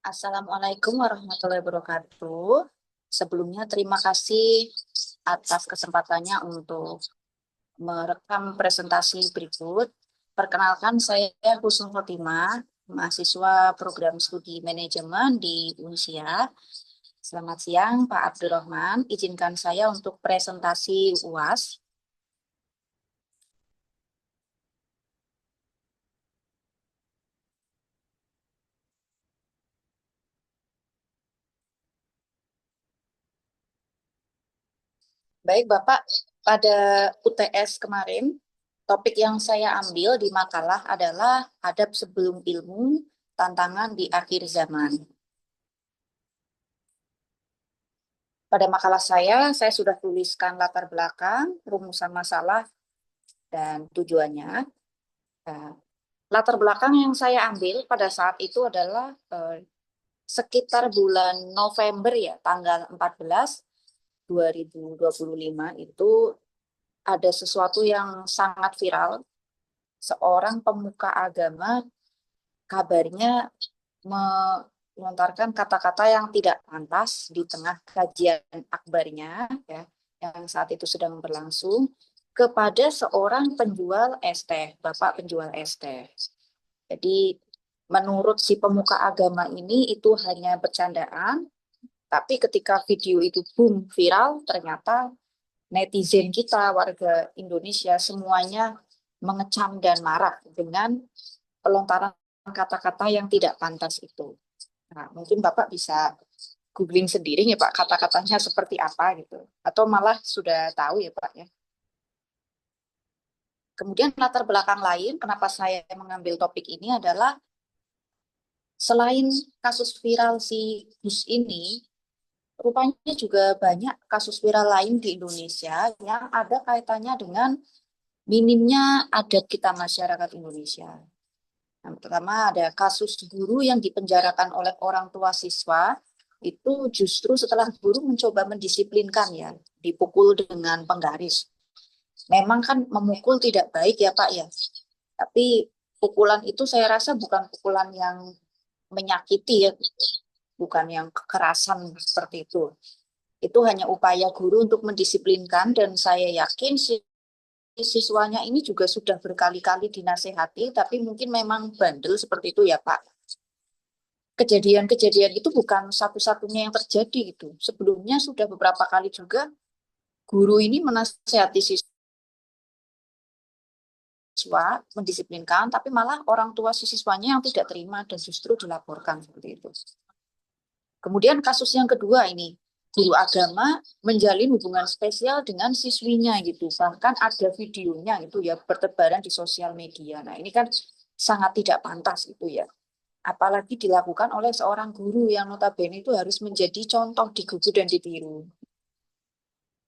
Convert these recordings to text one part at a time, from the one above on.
Assalamualaikum warahmatullahi wabarakatuh. Sebelumnya terima kasih atas kesempatannya untuk merekam presentasi berikut. Perkenalkan saya Husnul Khotimah, mahasiswa program studi manajemen di Unsia. Selamat siang Pak Abdurrahman, izinkan saya untuk presentasi UAS. Baik Bapak, pada UTS kemarin, topik yang saya ambil di makalah adalah adab sebelum ilmu, tantangan di akhir zaman. Pada makalah saya sudah tuliskan latar belakang, rumusan masalah, dan tujuannya. Nah, latar belakang yang saya ambil pada saat itu adalah sekitar bulan November ya, tanggal 14 2025 itu ada sesuatu yang sangat viral. Seorang pemuka agama kabarnya melontarkan kata-kata yang tidak pantas di tengah kajian akbarnya ya, yang saat itu sedang berlangsung kepada seorang penjual es teh, bapak penjual es teh. Jadi menurut si pemuka agama ini itu hanya bercandaan, tapi ketika video itu boom viral, ternyata netizen kita, warga Indonesia semuanya mengecam dan marah dengan pelontaran kata-kata yang tidak pantas itu. Nah, mungkin Bapak bisa googling sendiri ya Pak, kata-katanya seperti apa gitu. Atau malah sudah tahu ya Pak ya. Kemudian latar belakang lain kenapa saya mengambil topik ini adalah selain kasus viral si Gus ini, rupanya juga banyak kasus viral lain di Indonesia yang ada kaitannya dengan minimnya adat kita masyarakat Indonesia. Yang pertama ada kasus guru yang dipenjarakan oleh orang tua siswa itu justru setelah guru mencoba mendisiplinkan ya, dipukul dengan penggaris. Memang kan memukul tidak baik ya Pak ya, tapi pukulan itu saya rasa bukan pukulan yang menyakiti ya, bukan yang kekerasan seperti itu. Itu hanya upaya guru untuk mendisiplinkan dan saya yakin siswanya ini juga sudah berkali-kali dinasehati, tapi mungkin memang bandel seperti itu ya Pak. Kejadian-kejadian itu bukan satu-satunya yang terjadi gitu. Sebelumnya sudah beberapa kali juga guru ini menasehati siswa, mendisiplinkan, tapi malah orang tua si siswanya yang tidak terima dan justru dilaporkan seperti itu. Kemudian kasus yang kedua ini, guru agama menjalin hubungan spesial dengan siswinya gitu. Bahkan ada videonya itu ya bertebaran di sosial media. Nah, ini kan sangat tidak pantas itu ya. Apalagi dilakukan oleh seorang guru yang notabene itu harus menjadi contoh digugu dan ditiru.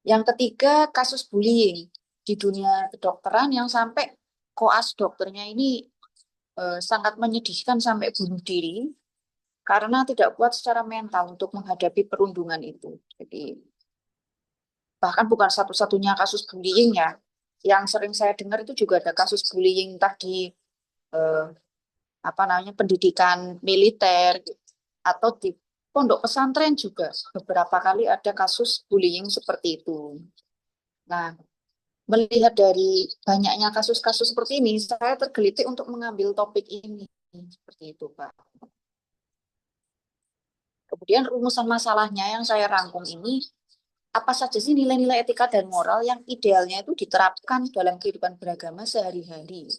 Yang ketiga, kasus bullying di dunia kedokteran yang sampai koas dokternya ini sangat menyedihkan sampai bunuh diri karena tidak kuat secara mental untuk menghadapi perundungan itu. Jadi bahkan bukan satu-satunya kasus bullying ya. Yang sering saya dengar itu juga ada kasus bullying entah di eh, apa namanya pendidikan militer gitu, atau di pondok pesantren juga beberapa kali ada kasus bullying seperti itu. Nah, melihat dari banyaknya kasus-kasus seperti ini, saya tergelitik untuk mengambil topik ini seperti itu, Pak. Kemudian rumusan masalahnya yang saya rangkum ini, apa saja sih nilai-nilai etika dan moral yang idealnya itu diterapkan dalam kehidupan beragama sehari-hari?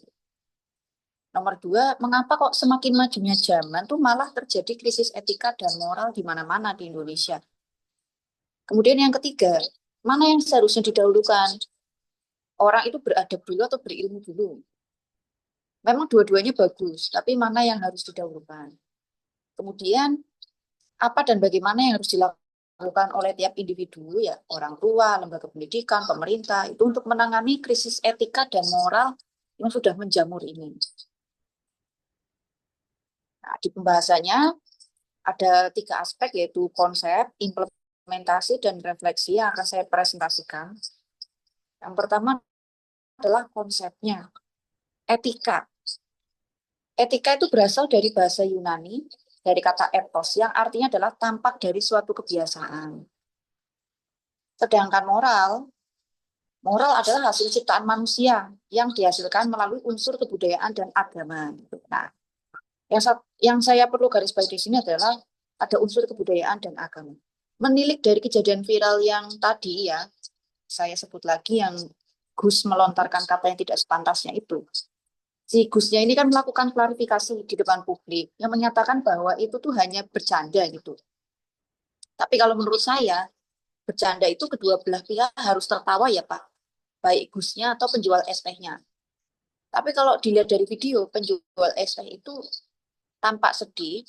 Nomor dua, mengapa kok semakin majunya zaman tuh malah terjadi krisis etika dan moral di mana-mana di Indonesia? Kemudian yang ketiga, mana yang seharusnya didahulukan? Orang itu beradab dulu atau berilmu dulu? Memang dua-duanya bagus, tapi mana yang harus didahulukan? Kemudian, apa dan bagaimana yang harus dilakukan oleh tiap individu, ya, orang tua, lembaga pendidikan, pemerintah, itu untuk menangani krisis etika dan moral yang sudah menjamur ini. Nah, di pembahasannya ada tiga aspek, yaitu konsep, implementasi, dan refleksi yang akan saya presentasikan. Yang pertama adalah konsepnya, etika. Etika itu berasal dari bahasa Yunani, dari kata ethos, yang artinya adalah tampak dari suatu kebiasaan. Sedangkan moral adalah hasil ciptaan manusia yang dihasilkan melalui unsur kebudayaan dan agama. Nah, yang saya perlu garis bawahi di sini adalah ada unsur kebudayaan dan agama. Menilik dari kejadian viral yang tadi ya, saya sebut lagi yang Gus melontarkan kata yang tidak sepantasnya itu. Si Gusnya ini kan melakukan klarifikasi di depan publik yang menyatakan bahwa itu tuh hanya bercanda gitu. Tapi kalau menurut saya, bercanda itu kedua belah pihak harus tertawa ya Pak, baik Gusnya atau penjual es tehnya. Tapi kalau dilihat dari video, penjual es teh itu tampak sedih,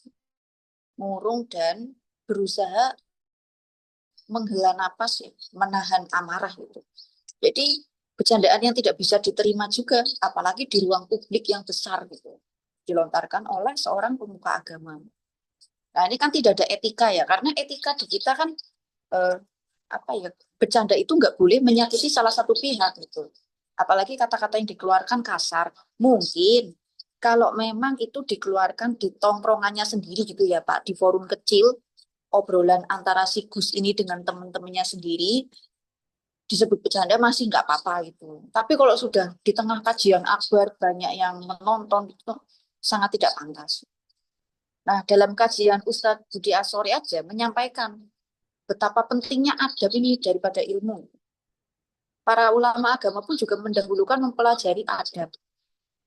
murung, dan berusaha menghela napas ya, menahan amarah gitu. Jadi bercandaan yang tidak bisa diterima juga, apalagi di ruang publik yang besar gitu, dilontarkan oleh seorang pemuka agama. Nah ini kan tidak ada etika ya, karena etika di kita kan eh, apa ya, bercanda itu nggak boleh menyakiti salah satu pihak gitu. Apalagi kata-kata yang dikeluarkan kasar. Mungkin kalau memang itu dikeluarkan di tongkrongannya sendiri gitu ya Pak, di forum kecil, obrolan antara si Gus ini dengan teman-temannya sendiri, disebut bercanda masih nggak apa-apa gitu. Tapi kalau sudah di tengah kajian akbar, banyak yang menonton, itu sangat tidak pantas. Nah, dalam kajian Ustadz Budi Asori aja menyampaikan betapa pentingnya adab ini daripada ilmu. Para ulama agama pun juga mendahulukan mempelajari adab.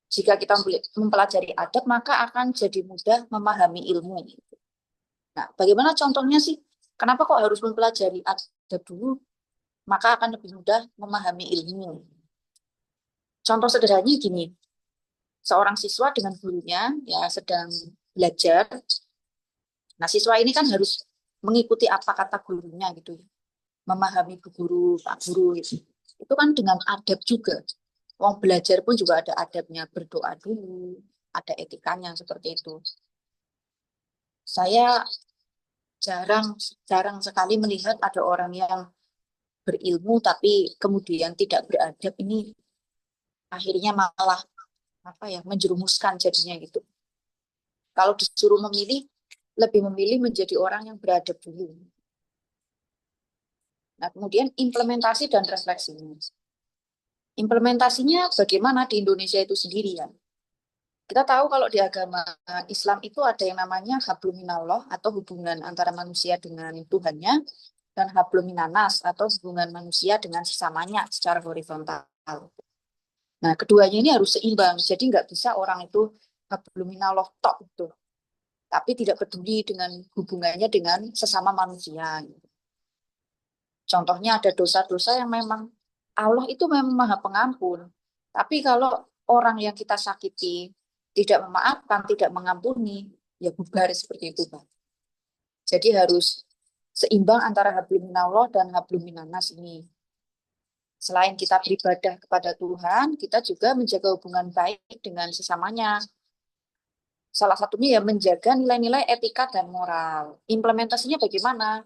Jika kita mempelajari adab, maka akan jadi mudah memahami ilmu. Nah, bagaimana contohnya sih? Kenapa kok harus mempelajari adab dulu? Maka akan lebih mudah memahami ilmu. Contoh sederhananya gini, seorang siswa dengan gurunya ya sedang belajar. Nah, siswa ini kan harus mengikuti apa kata gurunya gitu ya. Memahami bu guru, pak guru gitu. Itu kan dengan adab juga. Wong belajar pun juga ada adabnya, berdoa dulu, ada etikanya seperti itu. Saya jarang jarang sekali melihat ada orang yang berilmu tapi kemudian tidak beradab, ini akhirnya malah apa ya, menjerumuskan jadinya gitu. Kalau disuruh memilih, lebih memilih menjadi orang yang beradab dulu. Nah, kemudian implementasi dan refleksi. Implementasinya bagaimana di Indonesia itu sendiri ya. Kita tahu kalau di agama Islam itu ada yang namanya hablum minallah atau hubungan antara manusia dengan Tuhannya, dan hablum minanas atau hubungan manusia dengan sesamanya secara horizontal. Nah, keduanya ini harus seimbang. Jadi nggak bisa orang itu hablum minallah tok itu, tapi tidak peduli dengan hubungannya dengan sesama manusia. Contohnya ada dosa-dosa yang memang Allah itu memang Maha Pengampun. Tapi kalau orang yang kita sakiti tidak memaafkan, tidak mengampuni, ya bubar seperti itu, Pak. Jadi harus seimbang antara hablum minallah dan hablum minanas ini. Selain kita beribadah kepada Tuhan, kita juga menjaga hubungan baik dengan sesamanya. Salah satunya ya menjaga nilai-nilai etika dan moral. Implementasinya bagaimana?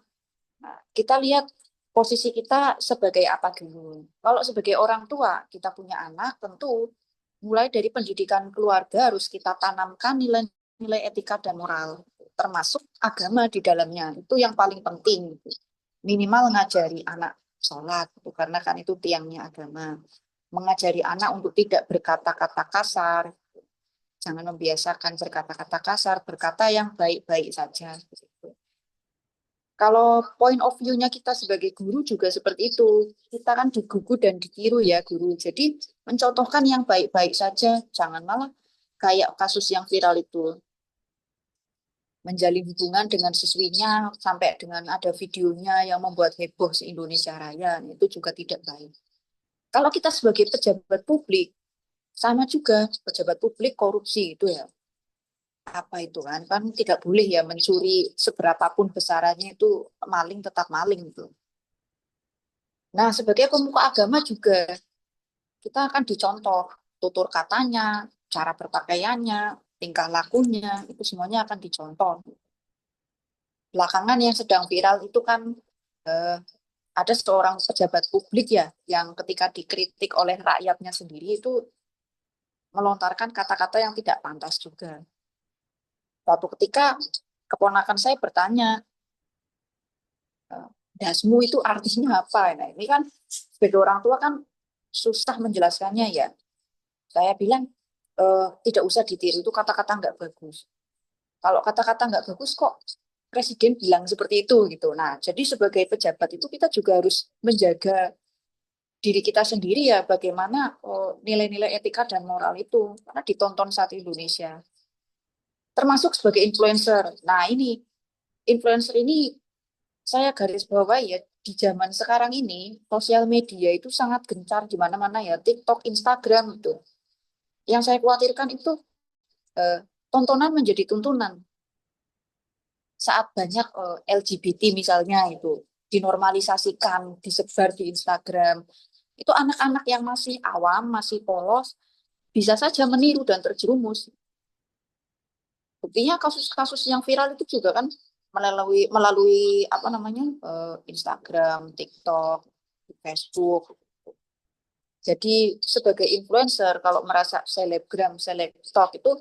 Nah, kita lihat posisi kita sebagai apa dulu. Kalau sebagai orang tua, kita punya anak, tentu mulai dari pendidikan keluarga harus kita tanamkan nilai-nilai etika dan moral, termasuk agama di dalamnya. Itu yang paling penting. Minimal ngajari anak sholat, karena kan itu tiangnya agama. Mengajari anak untuk tidak berkata-kata kasar, jangan membiasakan berkata-kata kasar, berkata yang baik-baik saja. Kalau point of view-nya kita sebagai guru juga seperti itu. Kita kan digugu dan ditiru ya guru. Jadi mencontohkan yang baik-baik saja. Jangan malah kayak kasus yang viral itu. Menjalin hubungan dengan siswinya sampai dengan ada videonya yang membuat heboh se-Indonesia Raya. Itu juga tidak baik. Kalau kita sebagai pejabat publik, sama juga pejabat publik korupsi itu ya. Apa itu kan tidak boleh ya mencuri, seberapapun besarannya itu maling tetap maling itu. Nah, sebagai pemuka agama juga kita akan dicontoh tutur katanya, cara berpakaiannya, tingkah lakunya, itu semuanya akan dicontoh. Belakangan yang sedang viral itu kan eh, ada seorang pejabat publik ya yang ketika dikritik oleh rakyatnya sendiri itu melontarkan kata-kata yang tidak pantas juga. Suatu ketika keponakan saya bertanya, dasmu itu artinya apa? Nah, ini kan sebagai orang tua kan susah menjelaskannya ya. Saya bilang, tidak usah ditiru, itu kata-kata nggak bagus. Kalau kata-kata nggak bagus kok presiden bilang seperti itu gitu. Nah, jadi sebagai pejabat itu kita juga harus menjaga diri kita sendiri ya, bagaimana nilai-nilai etika dan moral itu karena ditonton saat Indonesia. Termasuk sebagai influencer. Nah, ini influencer ini saya garis bawahi ya, di zaman sekarang ini sosial media itu sangat gencar di mana-mana ya, TikTok, Instagram itu. Yang saya khawatirkan itu eh, tontonan menjadi tuntunan saat banyak LGBT misalnya itu dinormalisasikan, disebar di Instagram. Itu anak-anak yang masih awam, masih polos, bisa saja meniru dan terjerumus. Buktinya kasus-kasus yang viral itu juga kan melalui melalui apa namanya Instagram, TikTok, Facebook. Jadi sebagai influencer kalau merasa selebgram, selebtok itu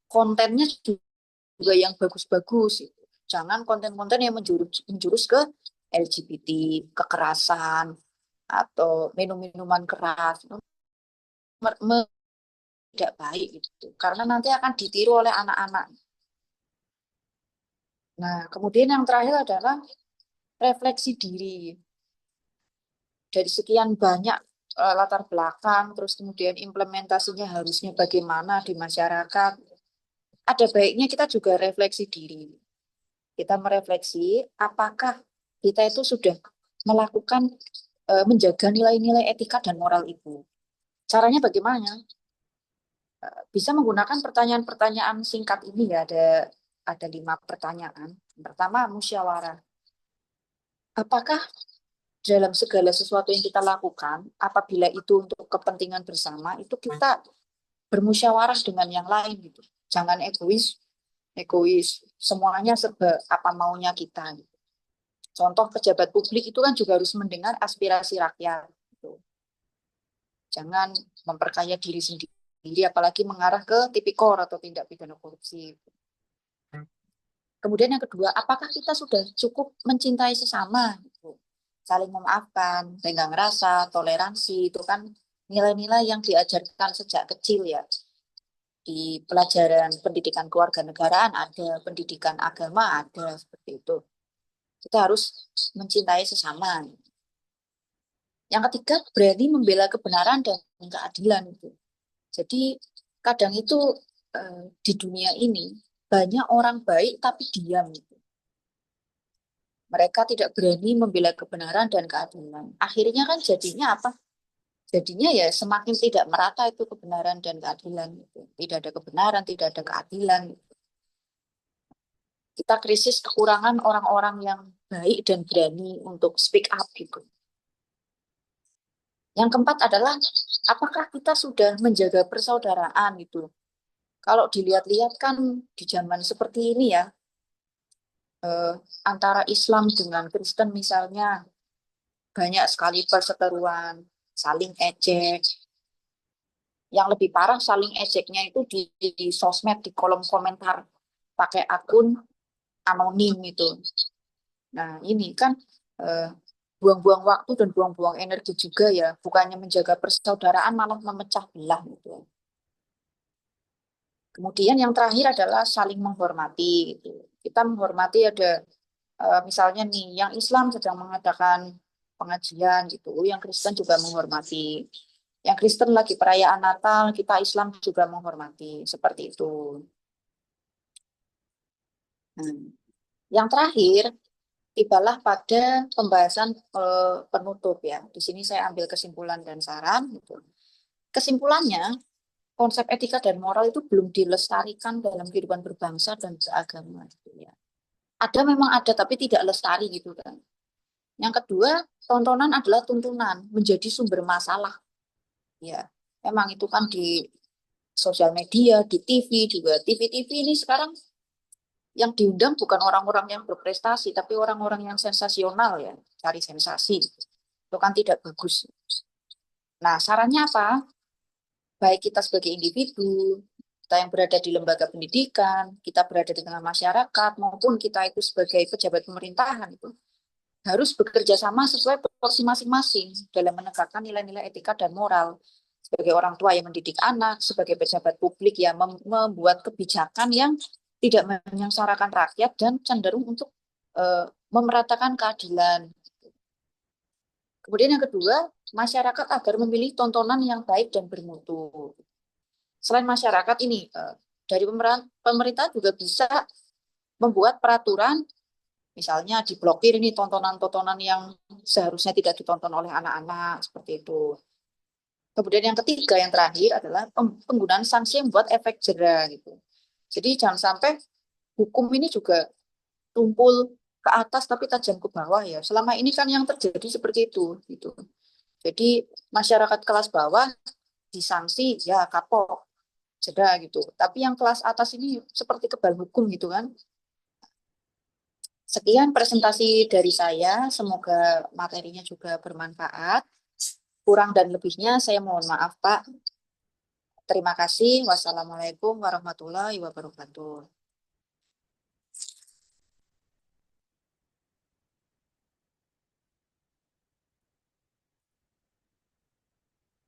kontennya juga yang bagus-bagus. Jangan konten-konten yang menjurus ke LGBT, kekerasan atau minum-minuman keras. Tidak baik itu. Karena nanti akan ditiru oleh anak-anak. Nah, kemudian yang terakhir adalah refleksi diri. Dari sekian banyak latar belakang, terus kemudian implementasinya harusnya bagaimana di masyarakat. Ada baiknya kita juga refleksi diri. Kita merefleksi apakah kita itu sudah melakukan menjaga nilai-nilai etika dan moral itu. Caranya bagaimana? Bisa menggunakan pertanyaan-pertanyaan singkat ini ya, ada 5 pertanyaan. Pertama, musyawarah. Apakah dalam segala sesuatu yang kita lakukan, apabila itu untuk kepentingan bersama, itu kita bermusyawarah dengan yang lain gitu. Jangan egois, egois. Semuanya serba apa maunya kita. Gitu. Contoh pejabat publik itu kan juga harus mendengar aspirasi rakyat. Gitu. Jangan memperkaya diri sendiri, apalagi mengarah ke tipikor atau tindak pidana korupsi. Kemudian yang kedua, apakah kita sudah cukup mencintai sesama? Gitu. Saling memaafkan, tenggang rasa, toleransi, itu kan nilai-nilai yang diajarkan sejak kecil ya. Di pelajaran pendidikan kewarganegaraan ada, pendidikan agama ada, seperti itu. Kita harus mencintai sesama. Yang ketiga, berani membela kebenaran dan keadilan. Gitu. Jadi kadang itu di dunia ini banyak orang baik tapi diam. Gitu. Mereka tidak berani membela kebenaran dan keadilan. Akhirnya kan jadinya apa? Jadinya ya semakin tidak merata itu kebenaran dan keadilan. Gitu. Tidak ada kebenaran, tidak ada keadilan. Gitu. Kita krisis kekurangan orang-orang yang baik dan berani untuk speak up gitu. Yang keempat adalah apakah kita sudah menjaga persaudaraan gitu. Kalau dilihat-lihat kan di zaman seperti ini ya, eh, antara Islam dengan Kristen misalnya banyak sekali perseteruan, saling ejek. Yang lebih parah saling ejeknya itu di sosmed, di kolom komentar pakai akun anonim itu. Nah, ini kan eh, buang-buang waktu dan buang-buang energi juga ya. Bukannya menjaga persaudaraan malah memecah belah gitu. Kemudian yang terakhir adalah saling menghormati gitu. Kita menghormati ada misalnya nih yang Islam sedang mengadakan pengajian gitu, yang Kristen juga menghormati. Yang Kristen lagi perayaan Natal, kita Islam juga menghormati seperti itu. Nah, yang terakhir tibalah pada pembahasan penutup ya. Di sini saya ambil kesimpulan dan saran. Gitu. Kesimpulannya, konsep etika dan moral itu belum dilestarikan dalam kehidupan berbangsa dan beragama. Gitu ya. Ada memang ada, tapi tidak lestari gitu kan. Yang kedua, tontonan adalah tuntunan, menjadi sumber masalah. Ya, memang itu kan di sosial media, di TV juga. TV-TV ini sekarang Yang diundang bukan orang-orang yang berprestasi, tapi orang-orang yang sensasional ya, cari sensasi. Itu kan tidak bagus. Nah, sarannya apa? Baik kita sebagai individu, kita yang berada di lembaga pendidikan, kita berada di tengah masyarakat, maupun kita itu sebagai pejabat pemerintahan itu harus bekerja sama sesuai porsi masing-masing dalam menegakkan nilai-nilai etika dan moral. Sebagai orang tua yang mendidik anak, sebagai pejabat publik yang membuat kebijakan yang tidak menyengsarakan rakyat dan cenderung untuk memeratakan keadilan. Kemudian yang kedua, masyarakat agar memilih tontonan yang baik dan bermutu. Selain masyarakat ini, dari pemerintah juga bisa membuat peraturan, misalnya diblokir ini tontonan-tontonan yang seharusnya tidak ditonton oleh anak-anak, seperti itu. Kemudian yang ketiga, yang terakhir adalah penggunaan sanksi yang buat efek jera gitu. Jadi jangan sampai hukum ini juga tumpul ke atas tapi tajam ke bawah ya. Selama ini kan yang terjadi seperti itu gitu. Jadi masyarakat kelas bawah disanksi ya kapok jeda gitu. Tapi yang kelas atas ini seperti kebal hukum gitu kan. Sekian presentasi dari saya, semoga materinya juga bermanfaat. Kurang dan lebihnya saya mohon maaf, Pak. Terima kasih. Wassalamualaikum warahmatullahi wabarakatuh.